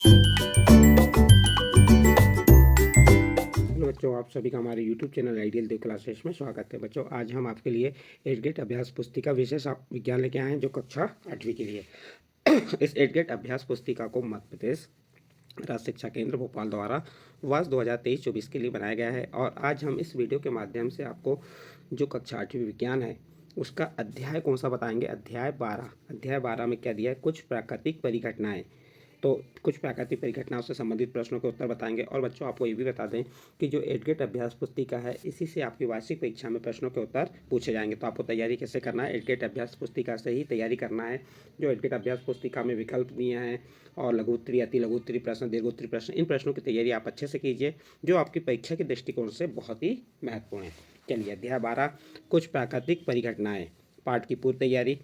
Hello बच्चों, आप सभी का हमारे YouTube चैनल आइडियल देव क्लासेस में स्वागत है। बच्चों, आज हम आपके लिए एट गेट अभ्यास पुस्तिका विशेष विज्ञान लेके आए हैं जो कक्षा 8वीं के लिए। इस एट गेट अभ्यास पुस्तिका को मध्य प्रदेश राज्य शिक्षा केंद्र भोपाल द्वारा वर्ष 2023-24 के लिए बनाया गया है। और आज हम इस वीडियो के माध्यम से आपको जो कक्षा 8वीं विज्ञान है उसका अध्याय कौन सा बताएंगे। अध्याय 12 में क्या दिया है, कुछ प्राकृतिक परिघटनाएं। तो कुछ प्राकृतिक परिघटनाओं से संबंधित प्रश्नों के उत्तर बताएंगे। और बच्चों, आपको ये भी बता दें कि जो एट गेट अभ्यास पुस्तिका है इसी से आपकी वार्षिक परीक्षा में प्रश्नों के उत्तर पूछे जाएंगे। तो आपको तैयारी कैसे करना है, एट गेट अभ्यास पुस्तिका से ही तैयारी करना है। जो एट गेट अभ्यास पुस्तिका में विकल्प दिए हैं और लघु उत्तरीय, अति लघु उत्तरीय प्रश्न, दीर्घ उत्तरीय प्रश्न, इन प्रश्नों की तैयारी आप अच्छे से कीजिए जो आपकी परीक्षा के दृष्टिकोण से बहुत ही महत्वपूर्ण है। चलिए, अध्याय 12 कुछ प्राकृतिक परिघटनाएं, पाठ की पूर्व तैयारी।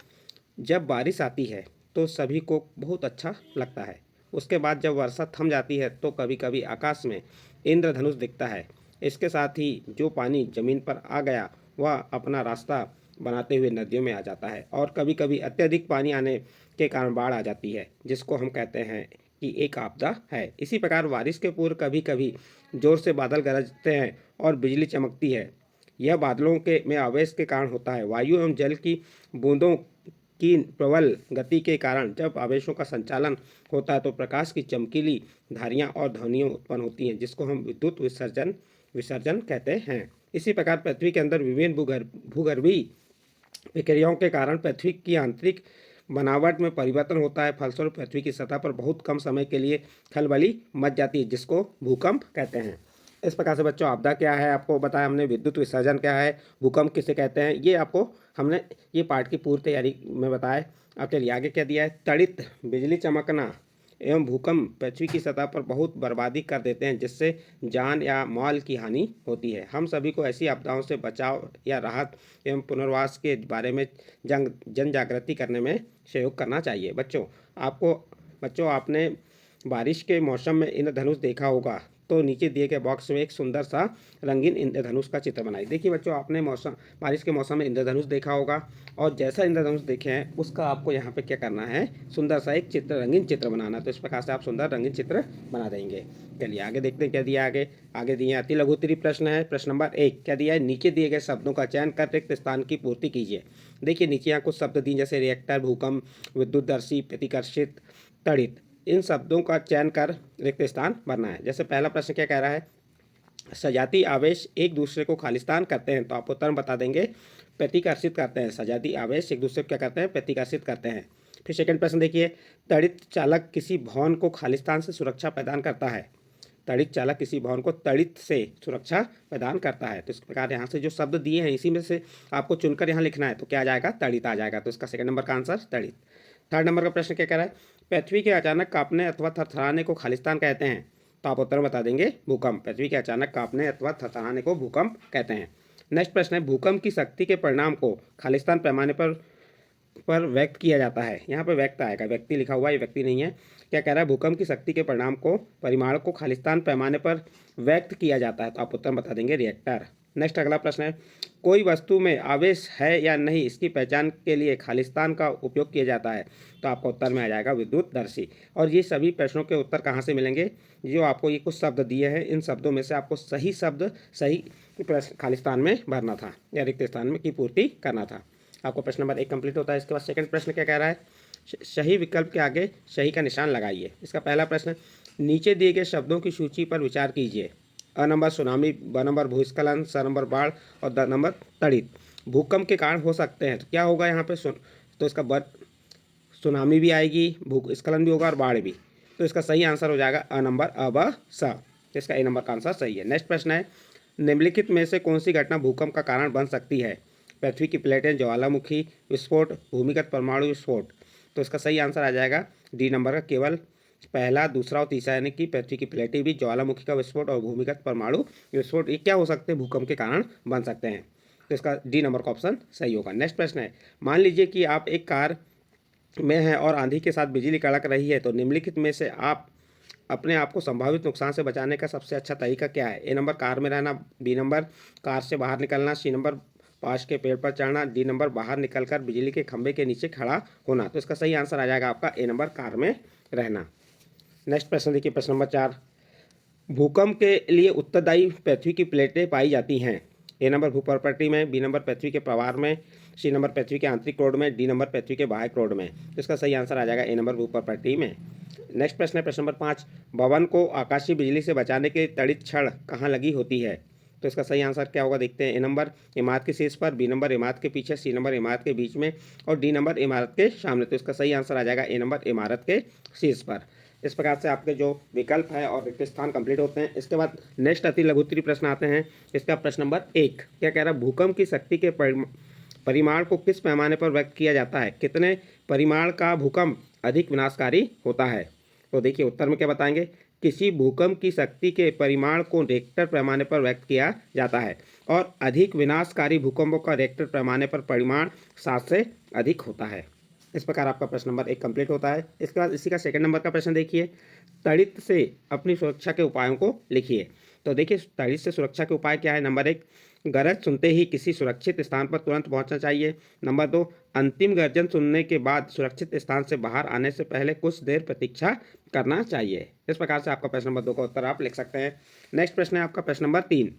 जब बारिश आती है तो सभी को बहुत अच्छा लगता है। उसके बाद जब वर्षा थम जाती है तो कभी कभी आकाश में इंद्रधनुष दिखता है। इसके साथ ही जो पानी जमीन पर आ गया वह अपना रास्ता बनाते हुए नदियों में आ जाता है। और कभी कभी अत्यधिक पानी आने के कारण बाढ़ आ जाती है, जिसको हम कहते हैं कि एक आपदा है। इसी प्रकार बारिश के पूर्व कभी कभी जोर से बादल गरजते हैं और बिजली चमकती है। यह बादलों के में आवेश के कारण होता है। वायु एवं जल की बूंदों की प्रबल गति के कारण जब आवेशों का संचालन होता है तो प्रकाश की चमकीली धारियां और ध्वनियां उत्पन्न होती हैं, जिसको हम विद्युत विसर्जन विसर्जन कहते हैं। इसी प्रकार पृथ्वी के अंदर विभिन्न भूगर्भीय प्रक्रियाओं के कारण पृथ्वी की आंतरिक बनावट में परिवर्तन होता है। फलस्वरूप पृथ्वी की सतह पर बहुत कम समय के लिए खलबली मच जाती है, जिसको भूकंप कहते हैं। इस प्रकार से बच्चों, आपदा क्या है आपको बताया हमने, विद्युत विसर्जन क्या है, भूकंप किसे कहते हैं, ये आपको हमने ये पाठ की पूर्व तैयारी में बताया। अब चलिए आगे क्या दिया है। तड़ित बिजली चमकना एवं भूकंप पृथ्वी की सतह पर बहुत बर्बादी कर देते हैं, जिससे जान या माल की हानि होती है। हम सभी को ऐसी आपदाओं से बचाव या राहत एवं पुनर्वास के बारे में जन जागृति करने में सहयोग करना चाहिए। बच्चों, आपने बारिश के मौसम में इंद्रधनुष देखा होगा, तो नीचे दिए गए बॉक्स में एक सुंदर सा रंगीन इंद्रधनुष का चित्र बनाइए। देखिए बच्चों, आपने बारिश के मौसम में इंद्रधनुष देखा होगा और जैसा इंद्रधनुष देखे हैं उसका आपको यहाँ पे क्या करना है, सुंदर सा एक रंगीन चित्र बनाना। तो इस प्रकार से आप सुंदर रंगीन चित्र बना देंगे। चलिए आगे देखते हैं क्या दिया। आगे दिए अति लघु उत्तरीय प्रश्न है। प्रश्न नंबर 1 क्या दिया है, नीचे दिए गए शब्दों का चयन कर रिक्त स्थान की पूर्ति कीजिए। देखिए नीचे यहाँ कुछ शब्द दिए जैसे रिएक्टर, भूकंप, विद्युतदर्शी, प्रतिकर्षित, तड़ित। इन शब्दों का चयन कर रिक्त स्थान भरना है। जैसे पहला प्रश्न क्या कह रहा है, सजाती आवेश एक दूसरे को खालिस्तान करते हैं, तो आप उत्तर बता देंगे प्रतिकर्षित करते हैं। सजाती आवेश एक दूसरे को क्या करते हैं, प्रतिकर्षित करते हैं। फिर सेकंड प्रश्न देखिए, तड़ित चालक किसी भवन को खालिस्तान से सुरक्षा प्रदान करता है। तड़ित चालक किसी भवन को तड़ित से सुरक्षा प्रदान करता है। तो इस प्रकार यहाँ से जो शब्द दिए हैं इसी में से आपको चुनकर यहाँ लिखना है, तो क्या आ जाएगा, तड़ित आ जाएगा। तो इसका सेकंड नंबर का आंसर तड़ित। थर्ड नंबर का प्रश्न क्या कह रहा है, पृथ्वी के अचानक कांपने अथवा थरथराने को खालिस्तान कहते हैं, तो आप उत्तर बता देंगे भूकंप। पृथ्वी के अचानक कांपने अथवा थरथराने को भूकंप कहते हैं। नेक्स्ट प्रश्न है, भूकंप की शक्ति के परिणाम को खालिस्तान पैमाने पर व्यक्त किया जाता है। यहाँ पर व्यक्त आएगा, व्यक्ति लिखा हुआ है, ये व्यक्ति नहीं है। क्या कह रहा है, भूकंप की शक्ति के परिमाण को खालिस्तान पैमाने पर व्यक्त किया जाता है, तो आप उत्तर बता देंगे रिएक्टर। नेक्स्ट अगला प्रश्न है, कोई वस्तु में आवेश है या नहीं इसकी पहचान के लिए खालिस्तान का उपयोग किया जाता है, तो आपका उत्तर में आ जाएगा विद्युतदर्शी। और ये सभी प्रश्नों के उत्तर कहाँ से मिलेंगे, जो आपको ये कुछ शब्द दिए हैं इन शब्दों में से आपको सही शब्द सही प्रश्न खालिस्तान में भरना था या रिक्त स्थान में की पूर्ति करना था। आपको प्रश्न नंबर 1 कंप्लीट होता है। इसके बाद सेकंड प्रश्न क्या कह रहा है, सही विकल्प के आगे सही का निशान लगाइए। इसका पहला प्रश्न, नीचे दिए गए शब्दों की सूची पर विचार कीजिए। अ नंबर सुनामी, ब नंबर भूस्खलन, स नंबर बाढ़ और द नंबर तड़ित। भूकंप के कारण हो सकते हैं, तो क्या होगा यहाँ पे तो इसका सुनामी भी आएगी, भूस्खलन भी होगा और बाढ़ भी। तो इसका सही आंसर हो जाएगा अ नंबर, अ ब स। इसका ए नंबर का आंसर सही है। नेक्स्ट प्रश्न है, निम्नलिखित में से कौन सी घटना भूकंप का कारण बन सकती है। पृथ्वी की प्लेटें, ज्वालामुखी विस्फोट, भूमिगत परमाणु विस्फोट। तो इसका सही आंसर आ जाएगा डी नंबर का, केवल पहला, दूसरा और तीसरा, यानी कि पृथ्वी की प्लेटें भी, ज्वालामुखी का विस्फोट और भूमिगत परमाणु विस्फोट, ये क्या हो सकते हैं, भूकंप के कारण बन सकते हैं। तो इसका डी नंबर का ऑप्शन सही होगा। नेक्स्ट प्रश्न है, मान लीजिए कि आप एक कार में हैं और आंधी के साथ बिजली कड़क रही है, तो निम्नलिखित में से आप अपने आप को संभावित नुकसान से बचाने का सबसे अच्छा तरीका क्या है। ए नंबर, कार में रहना, बी नंबर, कार से बाहर निकलना, सी नंबर, पास के पेड़ पर चढ़ना, डी नंबर, बाहर निकलकर बिजली के खंभे के नीचे खड़ा होना। तो इसका सही आंसर आ जाएगा आपका ए नंबर, कार में रहना। नेक्स्ट प्रश्न देखिए, प्रश्न नंबर 4, भूकंप के लिए उत्तरदायी पृथ्वी की प्लेटें पाई जाती हैं। ए नंबर भूप्रपाटी में, बी नंबर पृथ्वी के प्रवार में, सी नंबर पृथ्वी के आंतरिक क्रोड में, डी नंबर पृथ्वी के बाह्य क्रोड में। तो इसका सही आंसर आ जाएगा ए नंबर भूप्रपाटी में। नेक्स्ट प्रश्न है प्रश्न नंबर 5, भवन को आकाशीय बिजली से बचाने के लिए तड़ित छड़ कहाँ लगी होती है। तो इसका सही आंसर क्या होगा देखते हैं। ए नंबर इमारत के शीर्ष पर, बी नंबर इमारत के पीछे, सी नंबर इमारत के बीच में और डी नंबर इमारत के सामने। तो इसका सही आंसर आ जाएगा ए नंबर इमारत के शीर्ष पर। इस प्रकार से आपके जो विकल्प है और रिक्त स्थान कंप्लीट होते हैं। इसके बाद नेक्स्ट अति लघुत्तरीय प्रश्न आते हैं। इसका प्रश्न नंबर 1 क्या कह रहा है, भूकंप की शक्ति के परिमाण को किस पैमाने पर व्यक्त किया जाता है। कितने परिमाण का भूकंप अधिक विनाशकारी होता है। तो देखिए उत्तर में क्या बताएंगे, किसी भूकंप की शक्ति के परिमाण को रिक्टर पैमाने पर व्यक्त किया जाता है और अधिक विनाशकारी भूकंपों का रिक्टर पैमाने पर परिमाण 7 से अधिक होता है। इस प्रकार आपका प्रश्न नंबर 1 कंप्लीट होता है। इसके बाद इसी का सेकंड नंबर का प्रश्न देखिए, तड़ित से अपनी सुरक्षा के उपायों को लिखिए। तो देखिए तड़ित से सुरक्षा के उपाय क्या है। नंबर 1, गरज सुनते ही किसी सुरक्षित स्थान पर तुरंत पहुंचना चाहिए। नंबर 2, अंतिम गर्जन सुनने के बाद सुरक्षित स्थान से बाहर आने से पहले कुछ देर प्रतीक्षा करना चाहिए। इस प्रकार से आपका प्रश्न नंबर 2 का उत्तर आप लिख सकते हैं। नेक्स्ट प्रश्न है आपका प्रश्न नंबर 3,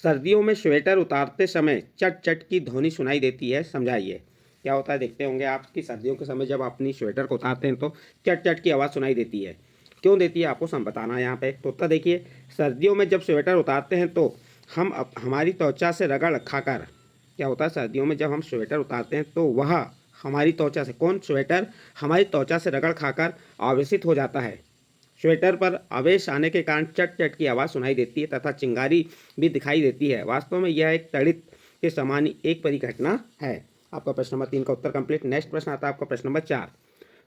सर्दियों में स्वेटर उतारते समय चट चट की ध्वनि सुनाई देती है, समझाइए। क्या होता है देखते होंगे आप कि सर्दियों के समय जब अपनी स्वेटर को उतारते हैं तो चट चट की आवाज़ सुनाई देती है। क्यों देती है आपको सम बताना है यहाँ पे। तो उत्तर देखिए, सर्दियों में जब स्वेटर उतारते हैं तो हम हमारी त्वचा से रगड़ खाकर, क्या होता है सर्दियों में जब हम स्वेटर उतारते हैं तो वह हमारी त्वचा से, कौन स्वेटर हमारी त्वचा से रगड़ खाकर आवेशित हो जाता है। स्वेटर पर आवेश आने के कारण चट चट की आवाज़ सुनाई देती है तथा चिंगारी भी दिखाई देती है। वास्तव में यह एक तड़ित के समान एक परिघटना है। आपका प्रश्न नंबर 3 का उत्तर कंप्लीट। नेक्स्ट प्रश्न आता है आपका प्रश्न नंबर 4,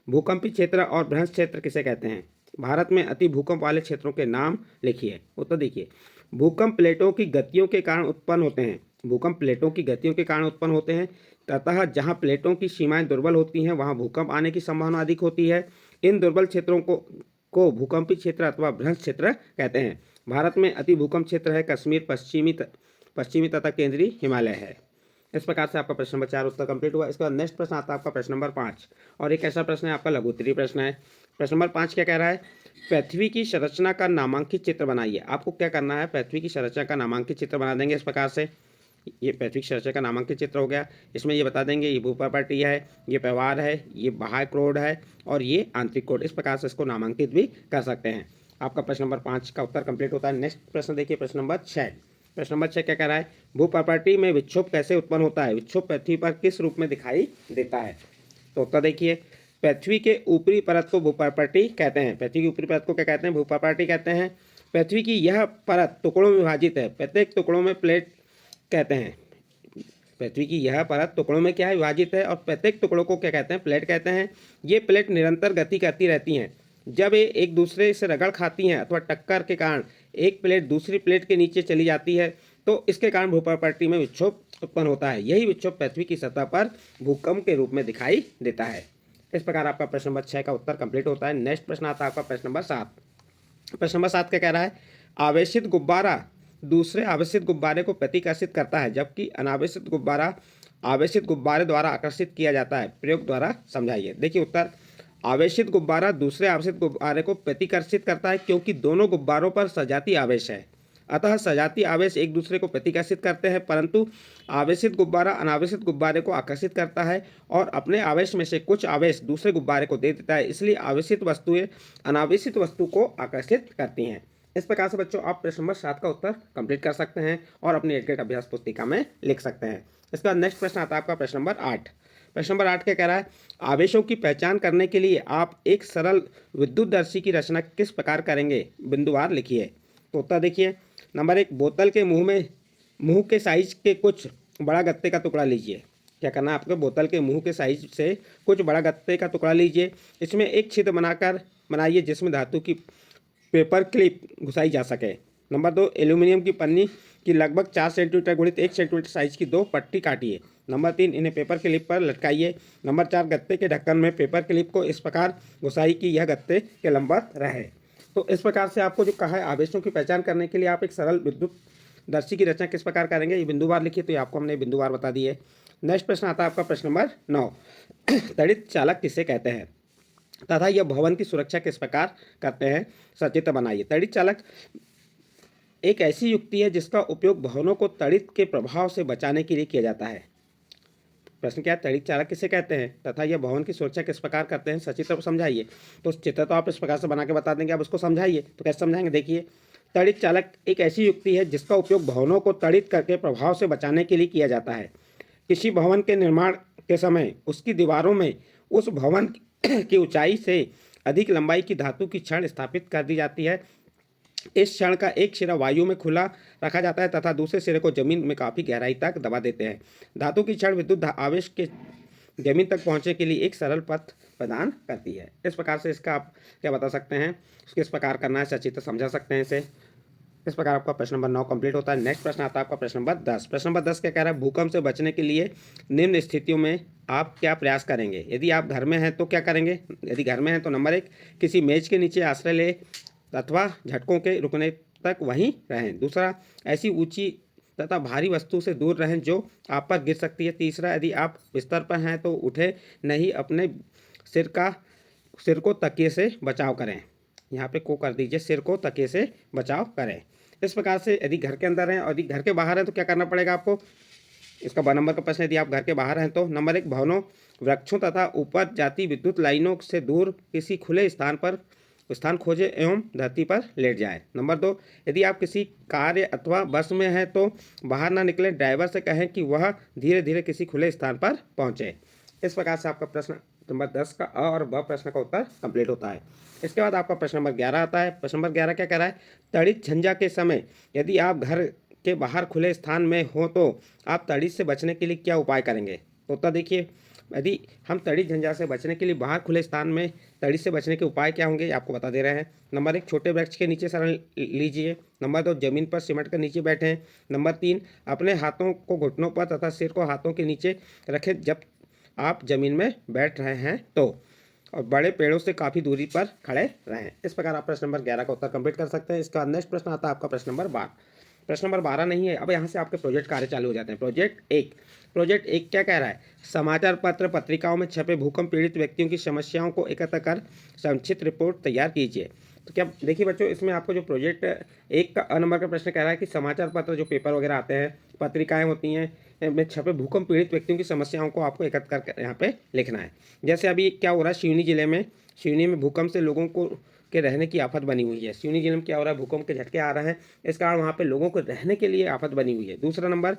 भूकंपी क्षेत्र और भ्रंश क्षेत्र किसे कहते हैं। भारत में अति भूकंप वाले क्षेत्रों के नाम लिखिए। उत्तर देखिए, भूकंप प्लेटों की गतियों के कारण उत्पन्न होते हैं। भूकंप प्लेटों की गतियों के कारण उत्पन्न होते हैं तथा जहां प्लेटों की सीमाएं दुर्बल होती हैं वहां भूकंप आने की संभावना अधिक होती है। इन दुर्बल क्षेत्रों को भूकंपी क्षेत्र अथवा भ्रंश क्षेत्र कहते हैं। भारत में अति भूकंप क्षेत्र है कश्मीर, पश्चिमी तथा केंद्रीय हिमालय है। इस प्रकार से आपका प्रश्न नंबर 4 उत्तर कंप्लीट हुआ। इसके बाद नेक्स्ट प्रश्न आता है आपका प्रश्न नंबर 5 और एक ऐसा प्रश्न है आपका लघुत्तरीय प्रश्न है। प्रश्न नंबर 5 क्या कह रहा है, पृथ्वी की संरचना का नामांकित चित्र बनाइए। आपको क्या करना है, पृथ्वी की संरचना का नामांकित चित्र बना देंगे। इस प्रकार से ये पृथ्वी की संरचना का नामांकित चित्र हो गया। इसमें ये बता देंगे ये भूप्रपाटी है, ये प्रवार है, ये बाह्य क्रोड है और ये आंतरिक क्रोड। इस प्रकार से इसको नामांकित भी कर सकते हैं। आपका प्रश्न नंबर 5 का उत्तर कंप्लीट होता है। नेक्स्ट प्रश्न देखिए, प्रश्न नंबर 6। प्रश्न नंबर 6 क्या कह रहा है, भूप्रपाटी में विक्षोभ कैसे उत्पन्न होता है। विक्षोभ पृथ्वी पर किस रूप में दिखाई देता है। तो उत्तर देखिए, पृथ्वी के ऊपरी परत को भूप्रपाटी कहते हैं। पृथ्वी की ऊपरी परत को क्या कहते हैं, भूप्रपाटी कहते हैं। पृथ्वी की यह परत टुकड़ों में विभाजित है। प्रत्येक टुकड़ों में प्लेट कहते हैं। पृथ्वी की यह परत टुकड़ों में क्या है, विभाजित है और प्रत्येक टुकड़ों को क्या कहते हैं, प्लेट कहते हैं। ये प्लेट निरंतर गति करती रहती हैं। जब ये एक दूसरे से रगड़ खाती हैं अथवा टक्कर के कारण एक प्लेट दूसरी प्लेट के नीचे चली जाती है तो इसके कारण भूप्रपाटी में विक्षोभ उत्पन्न होता है। यही विक्षोभ पृथ्वी की सतह पर भूकंप के रूप में दिखाई देता है। इस प्रकार आपका प्रश्न नंबर 6 का उत्तर कंप्लीट होता है। नेक्स्ट प्रश्न आता है आपका प्रश्न नंबर 7। प्रश्न नंबर 7 क्या कह रहा है, आवेशित गुब्बारा दूसरे आवेशित गुब्बारे को प्रतिकर्षित करता है जबकि अनावेशित गुब्बारा आवेशित गुब्बारे द्वारा आकर्षित किया जाता है। प्रयोग द्वारा समझाइए। देखिए उत्तर, आवेशित गुब्बारा दूसरे आवेशित गुब्बारे को प्रतिकर्षित करता है क्योंकि दोनों गुब्बारों पर सजातीय आवेश है। अतः सजातीय आवेश एक दूसरे को प्रतिकर्षित करते हैं, परंतु आवेशित गुब्बारा अनावेशित गुब्बारे को आकर्षित करता है और अपने आवेश में से कुछ आवेश दूसरे गुब्बारे को दे देता है। इसलिए आवेशित वस्तुएं अनावेशित वस्तु को आकर्षित करती हैं। इस प्रकार से बच्चों आप प्रश्न नंबर 7 का उत्तर कंप्लीट कर सकते हैं और अपनी एडगेट अभ्यास पुस्तिका में लिख सकते हैं। इसके बाद नेक्स्ट प्रश्न आता है आपका प्रश्न नंबर 8। प्रश्न नंबर 8 क्या कह रहा है, आवेशों की पहचान करने के लिए आप एक सरल विद्युतदर्शी की रचना किस प्रकार करेंगे, बिंदुवार लिखिए। तो उत्तर देखिए, नंबर 1, बोतल के मुंह के साइज के कुछ बड़ा गत्ते का टुकड़ा लीजिए। क्या करना है आपको, बोतल के मुंह के साइज से कुछ बड़ा गत्ते का टुकड़ा लीजिए। इसमें एक छिद्र बनाइए जिसमें धातु की पेपर क्लिप घुसाई जा सके। नंबर 2, एल्यूमिनियम की पन्नी की लगभग 4 सेंटीमीटर गुणित 1 सेंटीमीटर साइज की 2 पट्टी काटिए। नंबर 3, इन्हें पेपर क्लिप पर लटकाइए। नंबर 4, गत्ते के ढक्कन में पेपर क्लिप को इस प्रकार घुसाई कि यह गत्ते के लंबवत रहे। तो इस प्रकार से आपको जो कहा है आवेशों की पहचान करने के लिए आप एक सरल विद्युतदर्शी की रचना किस प्रकार करेंगे, ये बिंदुवार लिखिए। तो आपको हमने बिंदुवार बता दिए। नेक्स्ट प्रश्न आता है आपका प्रश्न नंबर 9। तड़ित चालक किसे कहते हैं। तथा यह भवन की सुरक्षा किस प्रकार करते हैं, सचित्र बनाइए। तड़ित चालक एक ऐसी युक्ति है जिसका उपयोग भवनों को तड़ित के प्रभाव से बचाने के लिए किया जाता है। प्रश्न क्या है, तड़ित चालक किसे कहते हैं तथा यह भवन की सुरक्षा किस प्रकार करते हैं, सचित्र समझाइए। तो चित्र तो आप इस प्रकार से बना के बता देंगे, आप उसको समझाइए। तो कैसे समझाएंगे, देखिए। तड़ित चालक एक ऐसी युक्ति है जिसका उपयोग भवनों को तड़ित करके प्रभाव से बचाने के लिए किया जाता है। किसी भवन के निर्माण के समय उसकी दीवारों में उस भवन की ऊंचाई से अधिक लंबाई की धातु की छड़ स्थापित कर दी जाती है। इस क्षण का एक सिरा वायु में खुला रखा जाता है तथा दूसरे सिरे को जमीन में काफ़ी गहराई तक दबा देते हैं। धातु की छड़ विद्युत आवेश के जमीन तक पहुंचने के लिए एक सरल पथ प्रदान करती है। इस प्रकार से इसका आप क्या बता सकते हैं, किस प्रकार करना है, सचित्र समझा सकते हैं इसे। इस प्रकार आपका प्रश्न नंबर 9 कंप्लीट होता है। नेक्स्ट प्रश्न आता है आपका प्रश्न नंबर 10। प्रश्न नंबर 10 क्या कह रहा है, भूकंप से बचने के लिए निम्न स्थितियों में आप क्या प्रयास करेंगे। यदि आप घर में हैं तो क्या करेंगे, यदि घर में हैं तो नंबर 1, किसी मेज के नीचे आश्रय ले अथवा झटकों के रुकने तक वहीं रहें। दूसरा, ऐसी ऊंची तथा भारी वस्तु से दूर रहें जो आप पर गिर सकती है। तीसरा, यदि आप बिस्तर पर हैं तो उठे नहीं, अपने सिर को तकिए से बचाव करें। यहाँ पे को कर दीजिए, सिर को तकिए से बचाव करें। इस प्रकार से यदि घर के अंदर हैं और यदि घर के बाहर हैं तो क्या करना पड़ेगा आपको। इसका 2 नंबर का प्रश्न, यदि आप घर के बाहर हैं तो नंबर 1, भवनों, वृक्षों तथा ऊपर जाती विद्युत लाइनों से दूर किसी खुले स्थान खोजें एवं धरती पर लेट जाए। नंबर 2, यदि आप किसी कार अथवा बस में हैं तो बाहर ना निकलें, ड्राइवर से कहें कि वह धीरे धीरे किसी खुले स्थान पर पहुंचे। इस प्रकार से आपका प्रश्न नंबर 10 का अ और ब प्रश्न का उत्तर कंप्लीट होता है। इसके बाद आपका प्रश्न नंबर 11 आता है। प्रश्न नंबर 11 क्या कह रहा है, तड़ित झंझा के समय यदि आप घर के बाहर खुले स्थान में हो तो आप तड़ित से बचने के लिए क्या उपाय करेंगे। तो उत्तर देखिए, यदि हम तड़ित झंझा से बचने के लिए बाहर खुले स्थान में तड़ित से बचने के उपाय क्या होंगे, आपको बता दे रहे हैं। नंबर 1, छोटे वृक्ष के नीचे शरण लीजिए। नंबर 2, जमीन पर सिमट कर नीचे बैठें। नंबर 3, अपने हाथों को घुटनों पर तथा सिर को हाथों के नीचे रखें जब आप जमीन में बैठ रहे हैं तो, और बड़े पेड़ों से काफ़ी दूरी पर खड़े रहें। इस प्रकार आप प्रश्न नंबर 11 का उत्तर कंप्लीट कर सकते हैं। इसका बाद नेक्स्ट प्रश्न आता है आपका प्रश्न नंबर 12। प्रश्न नंबर 12 नहीं है, अब यहाँ से आपके प्रोजेक्ट कार्य चालू हो जाते हैं। प्रोजेक्ट एक क्या कह रहा है, समाचार पत्र पत्रिकाओं में छपे भूकंप पीड़ित व्यक्तियों की समस्याओं को एकत्र कर संक्षिप्त रिपोर्ट तैयार कीजिए। तो क्या देखिए बच्चों, इसमें आपको जो प्रोजेक्ट एक का अ नंबर का प्रश्न कह रहा है कि समाचार पत्र जो पेपर वगैरह आते हैं, पत्रिकाएं होती हैं में छपे भूकंप पीड़ित व्यक्तियों की समस्याओं को आपको एकत्र कर यहाँ पे लिखना है। जैसे अभी क्या हो रहा है, सिवनी में भूकंप से लोगों को के रहने की आफत बनी हुई है। सिवनी जिले में क्या हो रहा है, भूकंप के झटके आ रहे हैं, इस कारण वहाँ पे लोगों को रहने के लिए आफत बनी हुई है। दूसरा नंबर,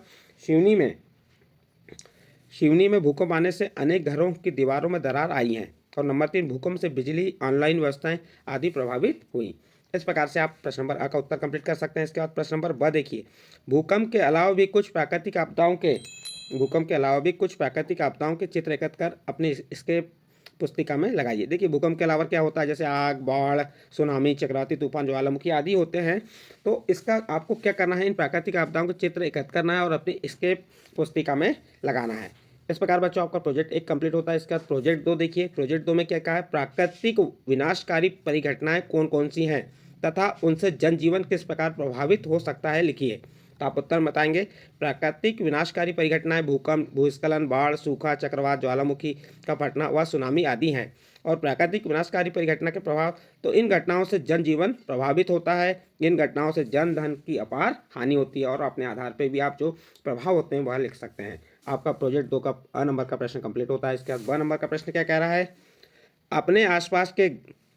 सिवनी में भूकंप आने से अनेक घरों की दीवारों में दरार आई हैं। और नंबर 3, भूकंप से बिजली, ऑनलाइन व्यवस्थाएं आदि प्रभावित हुई। इस प्रकार से आप प्रश्न नंबर अ का उत्तर कंप्लीट कर सकते हैं। इसके बाद प्रश्न नंबर ब देखिए, भूकंप के अलावा भी कुछ प्राकृतिक आपदाओं के चित्र एकत्र कर अपने इसके पुस्तिका में लगाइए। देखिए भूकंप के अलावा क्या होता है, जैसे आग, बाढ़, सुनामी, चक्रवाती तूफान, ज्वालामुखी आदि होते हैं। तो इसका आपको क्या करना है, इन प्राकृतिक आपदाओं के चित्र एकत्र करना है और अपनी इसके पुस्तिका में लगाना है। इस प्रकार बच्चों आपका प्रोजेक्ट 1 कंप्लीट होता है। इसका प्रोजेक्ट 2 देखिए, प्रोजेक्ट 2 में क्या कहा है, प्राकृतिक विनाशकारी परिघटनाएं कौन कौन सी हैं तथा उनसे जनजीवन किस प्रकार प्रभावित हो सकता है, लिखिए। तो आप उत्तर बताएंगे, प्राकृतिक विनाशकारी परिघटनाएं भूकंप, भूस्खलन, बाढ़, सूखा, चक्रवात, ज्वालामुखी का फटना व सुनामी आदि हैं। और प्राकृतिक विनाशकारी परिघटना के प्रभाव, तो इन घटनाओं से जनजीवन प्रभावित होता है, इन घटनाओं से जन धन की अपार हानि होती है, और अपने आधार पर भी आप जो प्रभाव होते हैं वह लिख सकते हैं। आपका प्रोजेक्ट 2 का अ नंबर का प्रश्न कंप्लीट होता है। इसके बाद ब नंबर का प्रश्न क्या कह रहा है, अपने आसपास के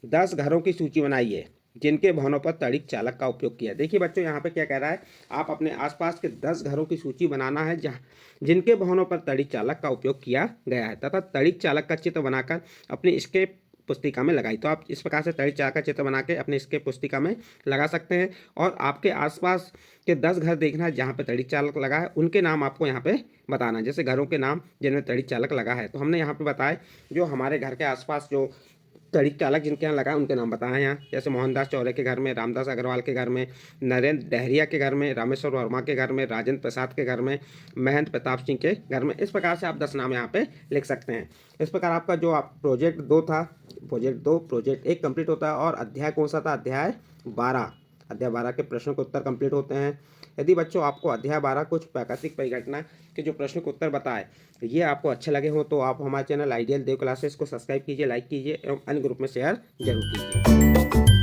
10 घरों की सूची बनाइए जिनके भवनों पर तड़ित चालक का उपयोग किया। देखिए बच्चों, यहाँ पे क्या कह रहा है, आप अपने आसपास के 10 घरों की सूची बनाना है जहाँ जिनके भवनों पर तड़ित चालक का उपयोग किया गया है तथा तड़ित चालक का चित्र बनाकर अपनी इसके पुस्तिका में लगाई। तो आप इस प्रकार से तड़ित चालक का चित्र बना के अपने इसके पुस्तिका में लगा सकते हैं। और आपके आसपास के 10 घर देखना है जहाँ पे तड़ित चालक लगा है, उनके नाम आपको यहाँ पे बताना है। जैसे घरों के नाम जिनमें तड़ित चालक लगा है, तो हमने यहाँ पे बताया जो हमारे घर के आसपास जो तड़ित चालक जिनके यहाँ लगा है उनके नाम बताए यहाँ। जैसे मोहनदास चौरे के घर में, रामदास अग्रवाल के घर में, नरेंद्र डहरिया के घर में, रामेश्वर वर्मा के घर में, राजेंद्र प्रसाद के घर में, महेंद्र प्रताप सिंह के घर में। इस प्रकार से आप 10 नाम यहाँ पे लिख सकते हैं। इस प्रकार आपका जो आप प्रोजेक्ट 2 था, प्रोजेक्ट 1 कंप्लीट होता है। और अध्याय कौन सा था, अध्याय 12। अध्याय 12 के प्रश्नों के उत्तर कंप्लीट होते हैं। यदि बच्चों आपको अध्याय 12 कुछ प्राकृतिक परिघटना के जो प्रश्नों के उत्तर बताए ये आपको अच्छे लगे हों तो आप हमारे चैनल आइडियल देव क्लासेस को सब्सक्राइब कीजिए, लाइक कीजिए एवं अन्य ग्रुप में शेयर जरूर कीजिए।